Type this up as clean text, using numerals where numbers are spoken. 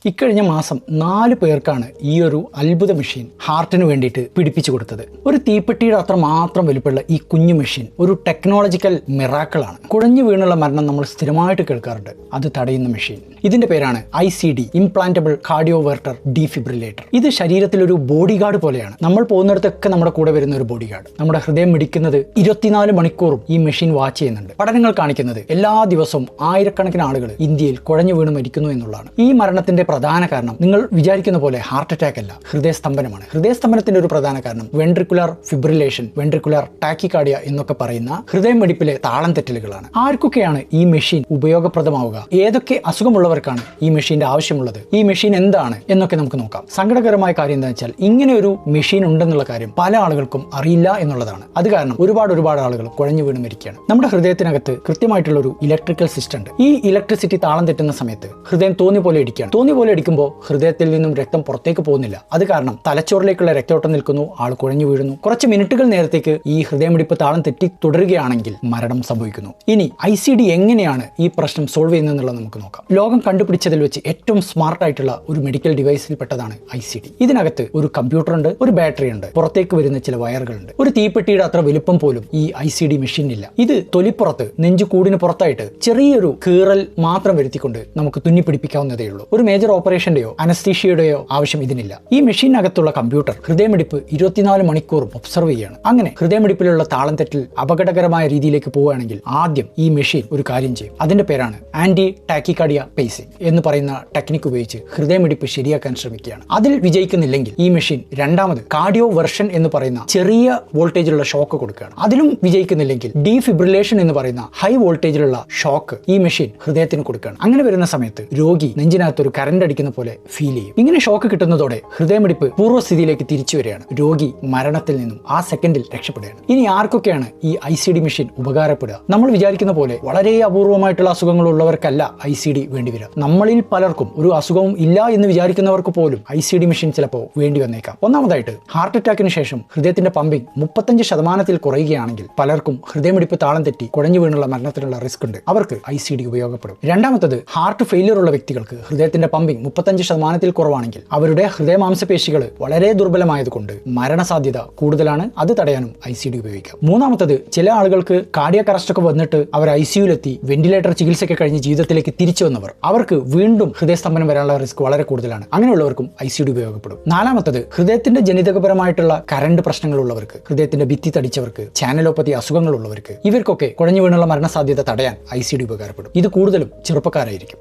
ഇക്കഴിഞ്ഞ മാസം 4 പേർക്കാണ് ഈ ഒരു അത്ഭുത മെഷീൻ ഹാർട്ടിന് വേണ്ടിയിട്ട് പിടിപ്പിച്ചു കൊടുത്തത്. ഒരു തീപ്പെട്ടിയുടെ അത്ര മാത്രം വലുപ്പമുള്ള ഈ കുഞ്ഞു മെഷീൻ ഒരു ടെക്നോളജിക്കൽ മിറാക്കിളാണ്. കുഴഞ്ഞു വീണുള്ള മരണം നമ്മൾ സ്ഥിരമായിട്ട് കേൾക്കാറുണ്ട്. അത് തടയുന്ന മെഷീൻ. ഇതിന്റെ പേരാണ് ICD, ഇംപ്ലാന്റബിൾ കാർഡിയോവെർട്ടർ ഡീഫിബ്രിലേറ്റർ. ഇത് ശരീരത്തിൽ ഒരു ബോഡി ഗാർഡ് പോലെയാണ്. നമ്മൾ പോകുന്നിടത്തൊക്കെ നമ്മുടെ കൂടെ വരുന്ന ഒരു ബോഡി ഗാർഡ്. നമ്മുടെ ഹൃദയം മിടിക്കുന്നത് 24 മണിക്കൂറും ഈ മെഷീൻ വാച്ച് ചെയ്യുന്നുണ്ട്. പഠനങ്ങൾ കാണിക്കുന്നത് എല്ലാ ദിവസവും ആയിരക്കണക്കിന് ആളുകൾ ഇന്ത്യയിൽ കുഴഞ്ഞു വീണ് മരിക്കുന്നു എന്നുള്ളതാണ്. ഈ മരണത്തിന്റെ പ്രധാന കാരണം നിങ്ങൾ വിചാരിക്കുന്ന പോലെ ഹാർട്ട് അറ്റാക്ക് അല്ല, ഹൃദയസ്തംഭനമാണ്. ഹൃദയസ്തംഭനത്തിന്റെ ഒരു പ്രധാന കാരണം വെൻട്രിക്കുലർ ഫിബ്രിലേഷൻ, വെൻട്രിക്കുലർ ടാക്കികാർഡിയ എന്നൊക്കെ പറയുന്ന ഹൃദയമിടിപ്പിലെ താളം തെറ്റലുകളാണ്. ആർക്കൊക്കെയാണ് ഈ മെഷീൻ ഉപയോഗപ്രദമാവുക? ഏതൊക്കെ അസുഖമുള്ളവർക്കാണ് ഈ മെഷീന്റെ ആവശ്യമുള്ളത്? ഈ മെഷീൻ എന്താണ് എന്നൊക്കെ നമുക്ക് നോക്കാം. സങ്കടകരമായ കാര്യം എന്താ വെച്ചാൽ ഇങ്ങനെ ഒരു മെഷീൻ ഉണ്ടെന്നുള്ള കാര്യം പല ആളുകൾക്കും അറിയില്ല എന്നുള്ളതാണ്. അത് കാരണം ഒരുപാട് ആളുകൾ കുഴഞ്ഞു വീണ് മരിക്കുകയാണ്. നമ്മുടെ ഹൃദയത്തിനകത്ത് കൃത്യമായിട്ടുള്ള ഒരു ഇലക്ട്രിക്കൽ സിസ്റ്റം ഉണ്ട്. ഈ ഇലക്ട്രിസിറ്റി താളം തെറ്റുന്ന സമയത്ത് ഹൃദയം തോന്നിയ പോലെ ഇടിക്കുമ്പോൾ ഹൃദയത്തിൽ നിന്നും രക്തം പുറത്തേക്ക് പോകുന്നില്ല. അത് കാരണം തലച്ചോറിലേക്കുള്ള രക്തോട്ടം നിൽക്കുന്നു, ആൾ കുഴഞ്ഞു വീഴുന്നു. കുറച്ച് മിനിറ്റുകൾ നേരത്തേക്ക് ഈ ഹൃദയമിടിപ്പ് താളം തെറ്റി തുടരുകയാണെങ്കിൽ മരണം സംഭവിക്കുന്നു. ഇനി ICD എങ്ങനെയാണ് ഈ പ്രശ്നം സോൾവ് ചെയ്യുന്നതെന്നുള്ളത് നമുക്ക് നോക്കാം. ലോകം കണ്ടുപിടിച്ചതിൽ വെച്ച് ഏറ്റവും സ്മാർട്ട് ആയിട്ടുള്ള ഒരു മെഡിക്കൽ ഡിവൈസിൽ പെട്ടതാണ് ICD. ഇതിനകത്ത് ഒരു കമ്പ്യൂട്ടർ ഉണ്ട്, ഒരു ബാറ്ററി ഉണ്ട്, പുറത്തേക്ക് വരുന്ന ചില വയറുകളുണ്ട്. ഒരു തീപ്പെട്ടിയുടെ അത്ര വലുപ്പം പോലും ഈ ICD മെഷീനില്ല. ഇത് തൊലിപ്പുറത്ത് നെഞ്ചുകൂടിന് പുറത്തായിട്ട് ചെറിയൊരു കീറൽ മാത്രം വരുത്തിക്കൊണ്ട് നമുക്ക് തുന്നിപ്പിടിപ്പിക്കാവുന്നതേ ഉള്ളൂ. ഒരു മേജർ ഓപ്പറേഷന്റെയോ അനസ്തീഷ്യയുടെയോ ആവശ്യം ഇതിനില്ല. ഈ മെഷീനകത്തുള്ള കമ്പ്യൂട്ടർ ഹൃദയമിടിപ്പ് 24 മണിക്കൂറും ഒബ്സർവ് ചെയ്യാണ്. അങ്ങനെ ഹൃദയമിടിപ്പിലുള്ള താളം തെറ്റിൽ അപകടകരമായ രീതിയിലേക്ക് പോവുകയാണെങ്കിൽ ആദ്യം ഈ മെഷീൻ ഒരു കാര്യം ചെയ്യും. അതിന്റെ പേരാണ് ആന്റി ടാക്കികാർഡിയ പേസിംഗ് എന്ന് പറയുന്ന ടെക്നിക് ഉപയോഗിച്ച് ഹൃദയമിടിപ്പ് ശരിയാക്കാൻ ശ്രമിക്കുകയാണ്. അതിൽ വിജയിക്കുന്നില്ലെങ്കിൽ ഈ മെഷീൻ രണ്ടാമത് കാർഡിയോ വെർഷൻ എന്ന് പറയുന്ന ചെറിയ വോൾട്ടേജിലുള്ള ഷോക്ക് കൊടുക്കുകയാണ്. അതിലും വിജയിക്കുന്നില്ലെങ്കിൽ ഡീഫിബ്രിലേഷൻ എന്ന് പറയുന്ന ഹൈ വോൾട്ടേജിലുള്ള ഷോക്ക് ഈ മെഷീൻ ഹൃദയത്തിന് കൊടുക്കുകയാണ്. അങ്ങനെ വരുന്ന സമയത്ത് രോഗി നെഞ്ചിനകത്ത് ഒരു കറണ്ട് അടിക്കുന്ന പോലെ ഫീൽ ചെയ്യും. ഇങ്ങനെ ഷോക്ക് കിട്ടുന്നതോടെ ഹൃദയമിടിപ്പ് പൂർവ്വസ്ഥിതിയിലേക്ക് തിരിച്ചു വരികയാണ്. രോഗി മരണത്തിൽ നിന്നും ആ സെക്കൻഡിൽ രക്ഷപ്പെടുകയാണ്. ഇനി ആർക്കൊക്കെയാണ് ഈ ICD മെഷീൻ ഉപകാരപ്പെടുക? നമ്മൾ വിചാരിക്കുന്ന പോലെ വളരെ അപൂർവമായിട്ടുള്ള അസുഖങ്ങളുള്ളവർക്കല്ല ICD വേണ്ടിവരിക. നമ്മളിൽ പലർക്കും ഒരു അസുഖവും ഇല്ല എന്ന് വിചാരിക്കുന്നവർക്ക് പോലും ICD മെഷീൻ ചിലപ്പോൾ വേണ്ടി വന്നേക്കാം. ഒന്നാമതായിട്ട് ഹാർട്ട് അറ്റാക്കിന് ശേഷം ഹൃദയത്തിന്റെ പമ്പിംഗ് 35% കുറയുകയാണെങ്കിൽ പലർക്കും ഹൃദയമിടിപ്പ് താളം തെറ്റി കുഴഞ്ഞു വീണുള്ള മരണത്തിനുള്ള റിസ്ക് ഉണ്ട്. അവർക്ക് ICD ഉപയോഗപ്പെടും. രണ്ടാമത്തത് ഹാർട്ട് ഫെയിലിയർ ഉള്ള വ്യക്തികൾക്ക് ഹൃദയത്തിന്റെ പമ്പിംഗ് 35% കുറവാണെങ്കിൽ അവരുടെ ഹൃദയമാംസപേശികൾ വളരെ ദുർബലമായതുകൊണ്ട് മരണസാധ്യത കൂടുതലാണ്. അത് തടയാനും ICD ഉപയോഗിക്കാം. മൂന്നാമത്തത് ചില ആളുകൾക്ക് കാർഡിയാക് അറസ്റ്റ് ഒക്കെ വന്നിട്ട് അവർ ICUലെത്തി വെന്റിലേറ്റർ ചികിത്സയൊക്കെ കഴിഞ്ഞ് ജീവിതത്തിലേക്ക് തിരിച്ചു വന്നവർ, അവർക്ക് വീണ്ടും ഹൃദയസ്തംഭനം വരാനുള്ള റിസ്ക് വളരെ കൂടുതലാണ്. അങ്ങനെയുള്ളവർക്കും ICD ഉപയോഗപ്പെടും. നാലാമത്തത് ഹൃദയത്തിന്റെ ജനിതകപരമായിട്ടുള്ള കറണ്ട് പ്രശ്നങ്ങളുള്ളവർക്ക്, ഹൃദയത്തിന്റെ ഭിത്തി തടിച്ചവർക്ക്, ചാനലോപ്പതി അസുഖങ്ങളുള്ളവർക്ക്, ഇവർക്കൊക്കെ കുഴഞ്ഞു വീണുള്ള മരണസാധ്യത തടയാൻ ICD ഉപകാരപ്പെടും. ഇത് കൂടുതലും ചെറുപ്പക്കാരായിരിക്കും.